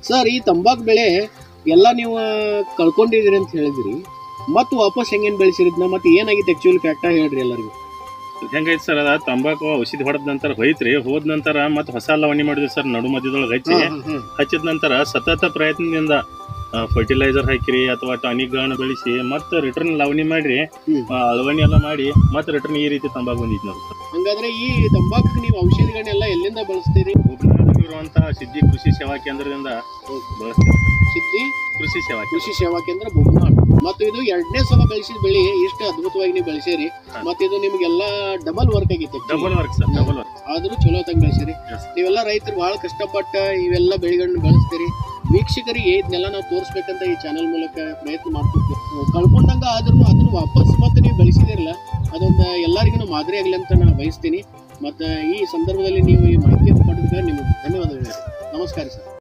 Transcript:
Sir ಈ ತಂಬಾಕು ಬೆಳೆ ಎಲ್ಲ ನೀವು ಕಳ್ಕೊಂಡಿದ್ದೀರಿ ಅಂತ ಹೇಳಿದ್ರಿ, ಮತ್ತು ವಾಪಸ್ ಹೆಂಗೇನು ಬೆಳೆಸಿರಿದ್ನ ಮತ್ತೆ ಏನಾಗಿತ್ತು ಆ್ಯಕ್ಚುಲಿ ಫ್ಯಾಕ್ಟ ಹೇಳ್ರಿ ಎಲ್ಲರಿಗೂ. ಹೆಂಗೈತೆ ಸರ್ ಅದ ತಂಬಾಕು ಔಷಧಿ ಹೊಡೆದ ನಂತರ ಹೋಯ್ತ್ರಿ, ಹೋದ ನಂತರ ಮತ್ತೆ ಹೊಸ ಲವಣಿ ಮಾಡಿದ್ವಿ ಸರ್ ನಡು ಮಧ್ಯದೊಳಗೆ ಹಚ್ಚಿದ ನಂತರ ಸತತ ಪ್ರಯತ್ನದಿಂದ ಫರ್ಟಿಲೈಸರ್ ಹಾಕಿರಿ ಅಥವಾ ಟಾನಿಕ್ಗಳನ್ನ ಬೆಳೆಸಿ ಮತ್ತೆ ರಿಟರ್ನ್ ಲವಣಿ ಮಾಡ್ರಿ, ಅಳವಣಿ ಎಲ್ಲ ಮಾಡಿ ಮತ್ತೆ ರಿಟರ್ನ್ ಈ ರೀತಿ ತಂಬಾಕು ಬಂದಿತ್ತು ನೋಡಿ ಸರ್. ಹಂಗಾದ್ರೆ ಈ ತಂಬಾಕು ನೀವು ಔಷಧಿಗಳನ್ನೆಲ್ಲ ಎಲ್ಲಿಂದ ಬಳಸ್ತೀರಿ? ಇರುವಂತಹ ಸಿದ್ಧಿ ಕೃಷಿ ಸೇವಾ ಕೇಂದ್ರದಿಂದ ಬಳಸ್ತೀವಿ. ಸಿದ್ಧಿ ಕೃಷಿ ಸೇವಾ ಕೇಂದ್ರ ಬೊಮ್ಮನಾಳ್. ಮತ್ತು ಇದು 2ನೇ ಸಲ ಬೆಳೆಸಿದ ಬೆಳೆ ಎಷ್ಟು ಅದ್ಭುತವಾಗಿ ನೀವು ಬೆಳೆಸಿರಿ. ಮತ್ತೆ ಇದು ನಿಮ್ಗೆಲ್ಲ ಡಬಲ್ ವರ್ಕ್ ಆಗಿತ್ತು. Double work sir, double work. ಆದ್ರೂ ಚಲೋ ತಂಗ ಬೆಳೆಸಿರಿ. ನೀವೆಲ್ಲ ರೈತರು ಬಹಳ ಕಷ್ಟಪಟ್ಟ ಇವೆಲ್ಲ ಬೆಳೆಗಳನ್ನ ಬೆಳೆಸ್ತೀರಿ. ವೀಕ್ಷಕರಿಗೆ ಇದನ್ನೆಲ್ಲ ನಾವು ತೋರಿಸ್ಬೇಕಂತ ಈ ಚಾನಲ್ ಮೂಲಕ ಪ್ರಯತ್ನ ಮಾಡ್ತಿರ್ತೀವಿ. ಕಳ್ಕೊಂಡಂಗ ಆದ್ರೂ ಅದನ್ನು ವಾಪಸ್ ಮತ್ತೆ ನೀವು ಬೆಳೆಸಿದಿರಲ್ಲ, ಅದೊಂದು ಎಲ್ಲರಿಗೂ ಮಾದರಿ ಆಗಲಿ ಅಂತ ನಾನು ಬಯಸ್ತೀನಿ. ಮತ್ತು ಈ ಸಂದರ್ಭದಲ್ಲಿ ನೀವು ಈ ಮಾಹಿತಿಯನ್ನು ಪಡೆದ ನಿಮಗೆ ಧನ್ಯವಾದಗಳು. ನಮಸ್ಕಾರ ಸರ್.